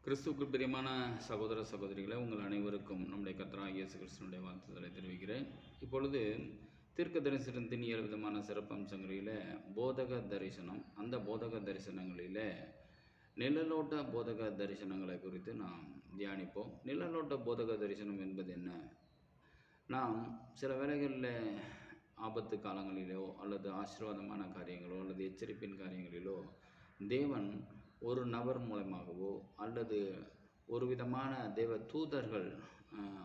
கிறிஸ்துவுக்குள் பிரியமான சகோதர சகோதரிகளை உங்கள் அனைவருக்கும் நம்முடைய கர்த்தராகிய இயேசு கிறிஸ்துவினுடைய வாழ்த்துதலை தெரிவிக்கிறேன். இப்பொழுது தீர்க்க தரிசனத்தின் 7 விதமான சிறப்பு அம்சங்களில் போதக தரிசனம், அந்த போதக தரிசனங்களில் நிழலோட்ட போதக தரிசனங்களை குறித்து நாம் தியானிப்போம். நிழலோட்ட போதக தரிசனம் என்பது என்ன? நாம் சில வேளைகளில் ஆபத்து காலங்களிலோ அல்லது ஆசீர்வாதமான காரியங்களோ அல்லது எச்சரிப்பின் காரியங்களிலோ தேவன் ஒரு நபர் மூலமாகவோ அல்லது ஒரு விதமான தேவ தூதர்கள்,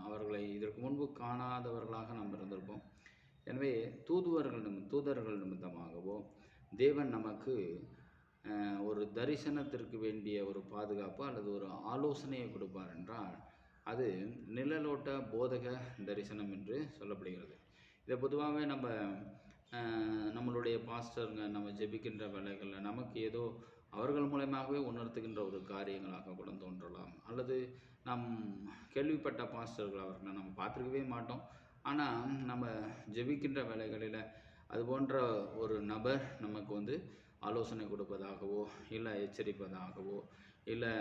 அவர்களை இதற்கு முன்பு காணாதவர்களாக நாம் இருந்திருப்போம். எனவே தூதர்கள் நிமித்தமாகவோ தேவன் நமக்கு ஒரு தரிசனத்திற்கு வேண்டிய ஒரு பாதுகாப்பு அல்லது ஒரு ஆலோசனையை கொடுப்பார் என்றால் அது நிழலோட்ட போதக தரிசனம் என்று சொல்லப்படுகிறது. இதை பொதுவாகவே நம்மளுடைய பாஸ்டருங்க நம்ம ஜெபிக்கின்ற வேலைகளில் நமக்கு ஏதோ அவர்கள் மூலமாகவே உணர்த்துகின்ற ஒரு காரியங்களாக கூட தோன்றலாம். அல்லது நாம் கேள்விப்பட்ட பாஸ்டர்கள் அவர்களை நம்ம பார்த்துருக்கவே மாட்டோம். ஆனால் நம்ம ஜெபிக்கின்ற வேலைகளில் அது போன்ற ஒரு நபர் நமக்கு ஆலோசனை கொடுப்பதாகவோ இல்லை எச்சரிப்பதாகவோ இல்லை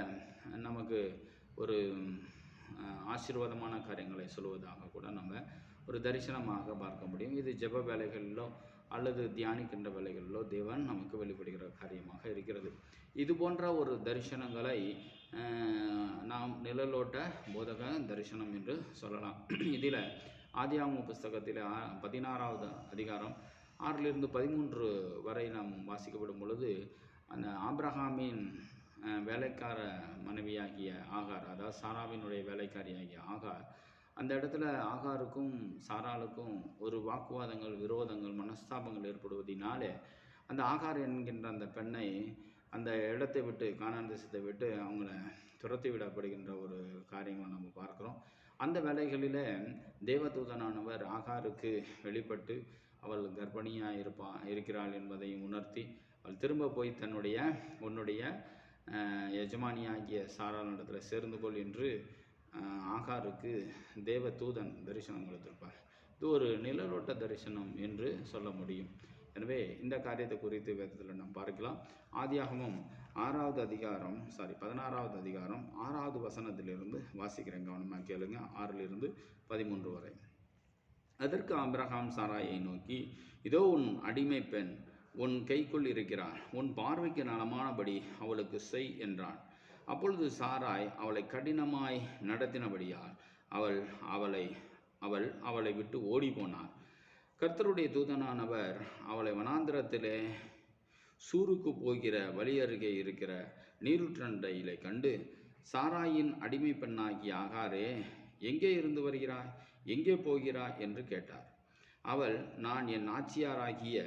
நமக்கு ஒரு ஆசீர்வாதமான காரியங்களை சொல்வதாக கூட நம்ம ஒரு தரிசனமாக பார்க்க முடியும். இது ஜெப வேலைகளிலோ அல்லது தியானிக்கின்ற வேலைகளிலோ தேவன் நமக்கு வெளிப்படுகிற காரியமாக இருக்கிறது. இது போன்ற ஒரு தரிசனங்களை நாம் நிழலோட்ட போதக தரிசனம் என்று சொல்லலாம். இதில் ஆதியாகம புஸ்தகத்தில் 16வது அதிகாரம் 6-13 வரை நாம் வாசிக்கப்படும் பொழுது அந்த ஆபிரகாமின் வேலைக்கார மனைவியாகிய ஆகார், அதாவது சாராவினுடைய வேலைக்காரியாகிய ஆகார், அந்த இடத்துல ஆகாருக்கும் சாராளுக்கும் ஒரு வாக்குவாதங்கள், விரோதங்கள், மனஸ்தாபங்கள் ஏற்படுவதினாலே அந்த ஆகார் என்கின்ற அந்த பெண்ணை அந்த இடத்தை விட்டு, கானான் தேசத்தை விட்டு அவங்கள துரத்தி விடப்படுகின்ற ஒரு காரியங்களை நம்ம பார்க்குறோம். அந்த வேலைகளில் தேவதூதனானவர் ஆகாருக்கு வெளிப்பட்டு அவள் கர்ப்பிணியாக இருக்கிறாள் என்பதையும் உணர்த்தி அவள் திரும்ப போய் உன்னுடைய எஜமானியாகிய சாராளிடத்தில் சேர்ந்து கொள் என்று ஆகாருக்கு தேவ தூதன் தரிசனம் கொடுத்திருப்பார். இது ஒரு நிழலோட்ட தரிசனம் என்று சொல்ல முடியும். எனவே இந்த காரியத்தை குறித்து வேதத்தில் நாம் பார்க்கலாம். ஆதியாகமம் 16வது அதிகாரம் 6வது வசனத்திலிருந்து வாசிக்கிறேன், கவனமாக கேளுங்க. 6-13 வரை. அதற்கு ஆபிரகாம் சாராயை நோக்கி, இதோ உன் அடிமை பெண் உன் கைக்குள் இருக்கிறாள், உன் பார்வைக்கு நலமானபடி அவளுக்கு செய் என்றான். அப்பொழுது சாராய் அவளை கடினமாய் நடத்தினபடியால் அவள் அவளை விட்டு ஓடி போனார். கர்த்தருடைய தூதனானவர் அவளை வனாந்திரத்திலே சூருக்கு போகிற வழி அருகே இருக்கிற நீருற்றண்டையிலே கண்டு, சாராயின் அடிமை பெண்ணாகிய ஆகாரே, எங்கே இருந்து வருகிறாய், எங்கே போகிறாய் என்று கேட்டார். அவள், நான் என் நாச்சியாராகிய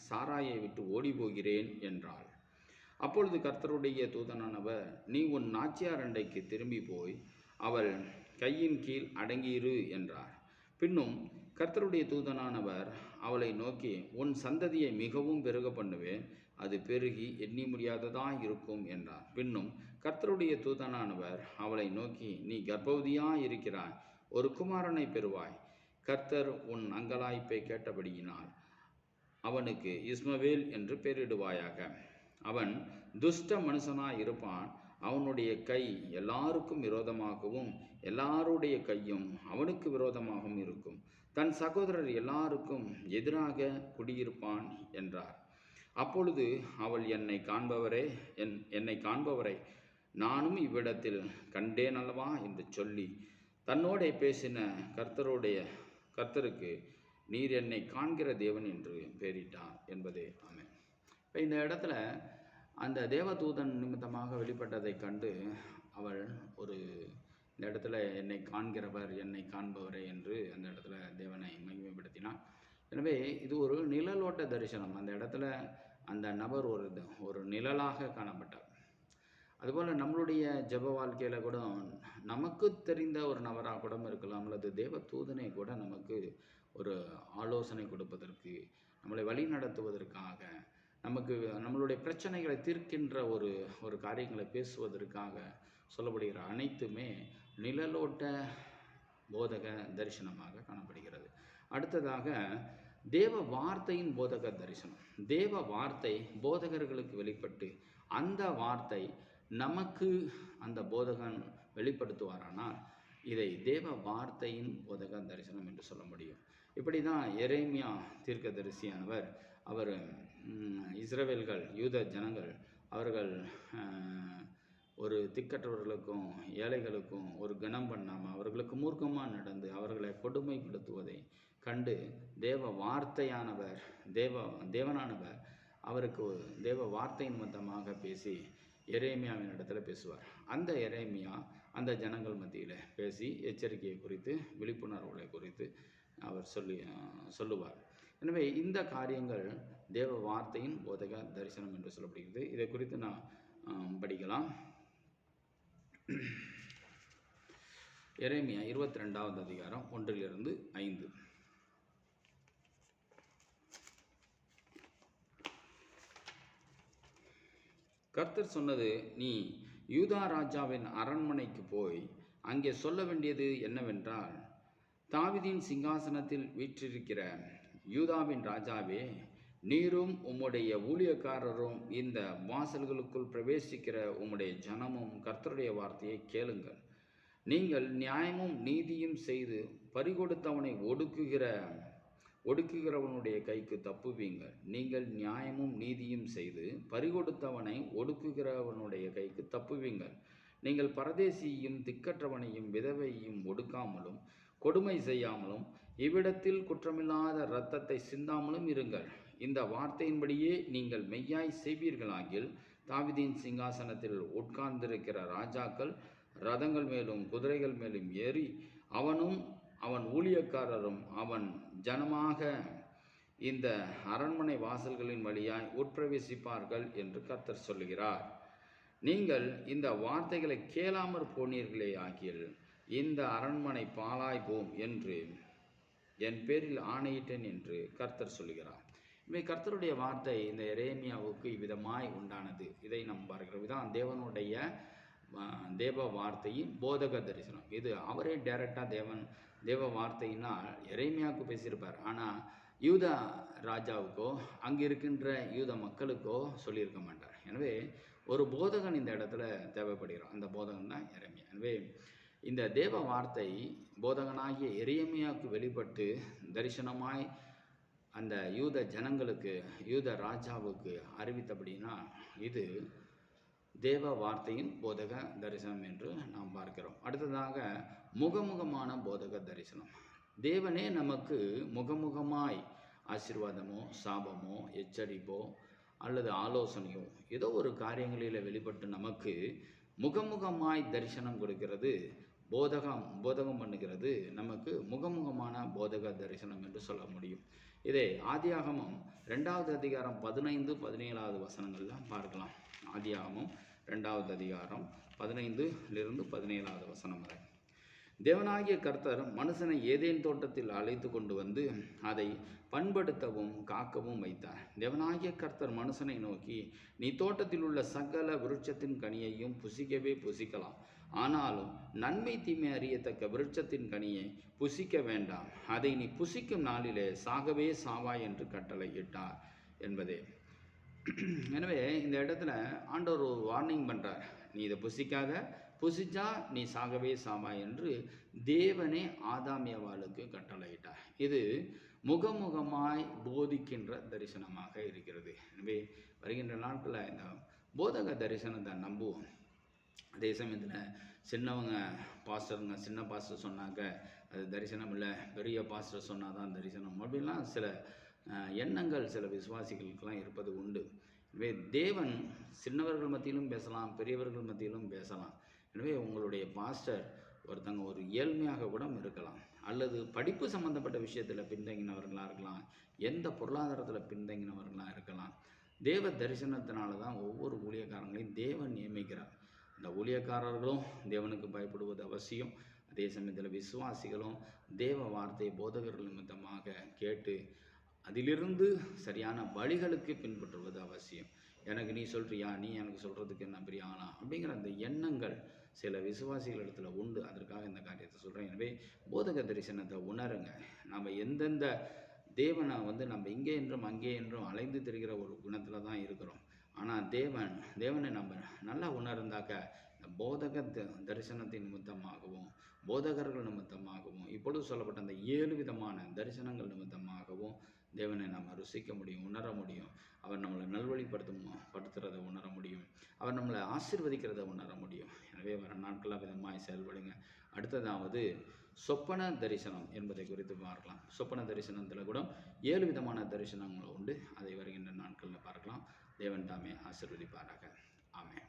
சாராயை விட்டு ஓடி போகிறேன் என்றாள். அப்பொழுது கர்த்தருடைய தூதனானவர், நீ உன் நாச்சியார் அண்டைக்கு திரும்பி போய் அவள் கையின் கீழ் அடங்கியிரு என்றார். பின்னும் கர்த்தருடைய தூதனானவர் அவளை நோக்கி, உன் சந்ததியை மிகவும் பெருக பண்ணுவேன், அது பெருகி எண்ணி முடியாததாய் இருக்கும் என்றார். பின்னும் கர்த்தருடைய தூதனானவர் அவளை நோக்கி, நீ கர்ப்பவதியாய் இருக்கிறாய், ஒரு குமாரனை பெறுவாய். கர்த்தர் உன் அங்கலாய்ப்பை கேட்டபடியினால் அவனுக்கு இஸ்மவேல் என்று பெயரிடுவாயாக. அவன் துஷ்ட மனுஷனாய் இருப்பான், அவனுடைய கை எல்லாருக்கும் விரோதமாகவும் எல்லாருடைய கையும் அவனுக்கு விரோதமாகவும் இருக்கும். தன் சகோதரர் எல்லாருக்கும் எதிராக குடியிருப்பான் என்றார். அப்பொழுது அவள், என்னை காண்பவரை நானும் இவ்விடத்தில் கண்டேன் அல்லவா என்று சொல்லி தன்னோட பேசின கர்த்தருக்கு நீர் என்னை காண்கிற தேவன் என்று பெயரிட்டார் என்பதே ஆமென். இப்போ இந்த இடத்துல அந்த தேவதூதன் நிமித்தமாக வெளிப்பட்டதை கண்டு அவள் இந்த இடத்துல என்னை காண்கிறவர், என்னை காண்பவரே என்று அந்த இடத்துல தேவனை மகிமைப்படுத்தினார். எனவே இது ஒரு நிழலோட்ட தரிசனம். அந்த இடத்துல அந்த நபர் ஒரு நிழலாக காணப்பட்டார். அதுபோல் நம்மளுடைய ஜெப வாழ்க்கையில் கூட நமக்கு தெரிந்த ஒரு நபராக கூட இருக்கலாம், அல்லது தேவ தூதனை கூட நமக்கு ஒரு ஆலோசனை கொடுப்பதற்கு, நம்மளை வழி நடத்துவதற்காக, நம்மளுடைய பிரச்சனைகளை தீர்க்கின்ற ஒரு காரியங்களை பேசுவதற்காக சொல்லப்படுகிற அனைத்துமே நிழலோட்ட போதக தரிசனமாக காணப்படுகிறது. அடுத்ததாக தேவ வார்த்தையின் போதக தரிசனம். தேவ வார்த்தை போதகர்களுக்கு வெளிப்பட்டு அந்த வார்த்தை நமக்கு அந்த போதகன் வெளிப்படுத்துவாரானால் இதை தேவ வார்த்தையின் போதக தரிசனம் என்று சொல்ல முடியும். இப்படி தான் எரேமியா தீர்க்கதரிசியானவர் அவர் இஸ்ரவேல்கள் யூத ஜனங்கள் அவர்கள் ஒரு திக்கற்றவர்களுக்கும் ஏழைகளுக்கும் ஒரு கனம் பண்ணாமல் அவர்களுக்கு மூர்க்கமாக நடந்து அவர்களை கொடுமைப்படுத்துவதை கண்டு தேவ வார்த்தையானவர் தேவனானவர் அவருக்கு தேவ வார்த்தை நிமித்தமாக பேசி எரேமியாவின் இடத்துல பேசுவார். அந்த எரேமியா அந்த ஜனங்கள் மத்தியில் பேசி எச்சரிக்கையை குறித்து விழிப்புணர்வுகளை குறித்து அவர் சொல்லுவார். எனவே இந்த காரியங்கள் தேவ வார்த்தையின் போதக தரிசனம் என்று சொல்லப்படுகிறது. இதை குறித்து நான் படிக்கலாம். எரேமியா 22வது அதிகாரம் 1-5. கர்த்தர் சொன்னது, நீ யூதா ராஜாவின் அரண்மனைக்கு போய் அங்கே சொல்ல வேண்டியது என்னவென்றால், தாவீதின் சிங்காசனத்தில் வீற்றிருக்கிற யூதாவின் ராஜாவே, நீரும் உம்முடைய ஊழியக்காரரும் இந்த வாசல்களுக்குள் பிரவேசிக்கிற உம்முடைய ஜனமும் கர்த்தருடைய வார்த்தையை கேளுங்கள். நீங்கள் நியாயமும் நீதியும் செய்து பறிகொடுத்தவனை ஒடுக்குகிறவனுடைய கைக்கு தப்புவீங்கள். நீங்கள் நியாயமும் நீதியும் செய்து பறிகொடுத்தவனை ஒடுக்குகிறவனுடைய கைக்கு தப்புவீங்கள். நீங்கள் பரதேசியையும் திக்கற்றவனையும் விதவையையும் ஒடுக்காமலும் கொடுமை செய்யாமலும் இவ்விடத்தில் குற்றமில்லாத இரத்தத்தை சிந்தாமலும் இருங்கள். இந்த வார்த்தையின்படியே நீங்கள் மெய்யாய் செய்வீர்களாகில், தாவீதின் சிங்காசனத்தில் உட்கார்ந்திருக்கிற ராஜாக்கள் ரதங்கள் மேலும் குதிரைகள் மேலும் ஏறி அவனும் அவன் ஊழியக்காரரும் அவன் ஜனமாக இந்த அரண்மனை வாசல்களின் வழியாய் உட்பிரவேசிப்பார்கள் என்று கர்த்தர் சொல்லுகிறார். நீங்கள் இந்த வார்த்தைகளை கேளாமற் போனீர்களே ஆகியில் இந்த அரண்மனை பாழாய் போம் என்று என் பேரில் ஆணையிட்டேன் என்று கர்த்தர் சொல்லுகிறார். இவை கர்த்தருடைய வார்த்தை இந்த எரேமியாவுக்கு இவ்விதமாய் உண்டானது. இதை நாம் பார்க்கிறோம். இதான் தேவனுடைய தேவ வார்த்தையின் போதக தரிசனம். இது அவரே டைரக்டாக தேவ வார்த்தையினால் எரேமியாவுக்கு பேசியிருப்பார். ஆனால் யூதா ராஜாவுக்கோ அங்கே இருக்கின்ற யூத மக்களுக்கோ சொல்லியிருக்க மாட்டார். எனவே ஒரு போதகன் இந்த இடத்துல தேவைப்படுகிறார். அந்த போதகன் தான் எரேமியா. எனவே இந்த தேவ வார்த்தை போதகனாகிய எரேமியாவுக்கு வெளிப்பட்டு தரிசனமாய் அந்த யூத ஜனங்களுக்கு யூத ராஜாவுக்கு அறிவித்தபடினா இது தேவ வார்த்தையின் போதக தரிசனம் என்று நாம் பார்க்கிறோம். அடுத்ததாக முகமுகமான போதக தரிசனம். தேவனே நமக்கு முகமுகமாய் ஆசீர்வாதமோ சாபமோ எச்சரிப்போ அல்லது ஆலோசனையோ ஏதோ ஒரு காரியங்களில் வெளிப்பட்டு நமக்கு முகமுகமாய் தரிசனம் கொடுக்கிறது, போதகம் பண்ணுகிறது. நமக்கு முகமுகமான போதக தரிசனம் என்று சொல்ல முடியும். இதை ஆதியாகமம் 2வது அதிகாரம் 15-17 வசனங்கள்லாம் பார்க்கலாம். ஆதியாகமம் 2வது அதிகாரம் 15-17 வசனம் வரை. தேவனாகிய கர்த்தர் மனுஷனை ஏதேன் தோட்டத்தில் அழைத்து கொண்டு வந்து அதை பண்படுத்தவும் காக்கவும் வைத்தார். தேவனாகிய கர்த்தர் மனுஷனை நோக்கி, நீ தோட்டத்தில் உள்ள சகல விருட்சத்தின் கனியையும் புசிக்கவே புசிக்கலாம், ஆனாலும் நன்மை தீமை அறியத்தக்க விருட்சத்தின் கனியை புசிக்க வேண்டாம். அதை நீ புசிக்கும் நாளிலே சாகவே சாவாய் என்று கட்டளையிட்டார் என்பதே. எனவே இந்த இடத்துல ஆண்டவர் ஒரு வார்னிங் பண்ணுறார். நீ இதை புசிக்காத, புசிச்சா நீ சாகவே சாவாய் என்று தேவனே ஆதாமியவாளுக்கு கட்டளையிட்டார். இது முகமுகமாய் போதிக்கின்ற தரிசனமாக இருக்கிறது. எனவே வருகின்ற நாட்களில் இந்த போதக தரிசனத்தை நம்புவோம். அதே சமயத்தில் சின்னவங்க பாஸ்டருங்க சின்ன பாஸ்டர் சொன்னாக்க அது தரிசனம் இல்லை, பெரிய பாஸ்டர் சொன்னால் தான் தரிசனம் அப்படின்லாம் சில எண்ணங்கள் சில விசுவாசிகளுக்கெல்லாம் இருப்பது உண்டு. எனவே தேவன் சின்னவர்கள் மத்தியிலும் பேசலாம், பெரியவர்கள் மத்தியிலும் பேசலாம். எனவே உங்களுடைய பாஸ்டர் ஒருத்தங்க ஒரு ஏழ்மையாக கூட இருக்கலாம், அல்லது படிப்பு சம்பந்தப்பட்ட விஷயத்தில் பின்தங்கினவர்களாக இருக்கலாம், எந்த பொருளாதாரத்தில் பின்தங்கினவர்களாக இருக்கலாம். தேவ தரிசனத்தினால தான் ஒவ்வொரு ஊழியக்காரங்களையும் தேவன் நியமிக்கிறார். இந்த ஊழியக்காரர்களும் தேவனுக்கு பயப்படுவது அவசியம். அதே சமயத்தில் விசுவாசிகளும் தேவ வார்த்தை போதகர்கள் நிமித்தமாக கேட்டு அதிலிருந்து சரியான வழிகளுக்கு பின்பற்றுவது அவசியம். எனக்கு நீ சொல்கிறியா, நீ எனக்கு சொல்கிறதுக்கு என்ன பெரிய ஆளா அப்படிங்கிற அந்த எண்ணங்கள் சில விசுவாசிகள் இடத்துல உண்டு. அதற்காக இந்த காரியத்தை சொல்கிறேன். எனவே போதக தரிசனத்தை உணருங்க. நம்ம எந்தெந்த தேவனை நம்ம இங்கே என்றும் அங்கே என்றும் அலைந்து தெரிகிற ஒரு குணத்தில் தான் இருக்கிறோம். ஆனால் தேவனை நம்ம நல்லா உணர்ந்தாக்க இந்த போதக தரிசனத்தின் நிமித்தமாகவும் போதகர்கள் நிமித்தமாகவும் இப்பொழுது சொல்லப்பட்ட அந்த 7 விதமான தரிசனங்கள் நிமித்தமாகவும் தேவனை நம்ம ருசிக்க முடியும், உணர முடியும். அவர் நம்மளை படுத்துறதை உணர முடியும். அவர் நம்மளை ஆசீர்வதிக்கிறதை உணர முடியும். எனவே வர நாட்களாக விதமாய் செயல்படுங்க. அடுத்ததாவது சொப்பன தரிசனம் என்பதை குறித்து பார்க்கலாம். சொப்பன தரிசனத்தில் கூட 7 விதமான தரிசனங்கள் உண்டு. அதை வருகின்ற நாட்களில் பார்க்கலாம். தேவன் தாமே ஆசீர்வதிப்பாராக. ஆமென்.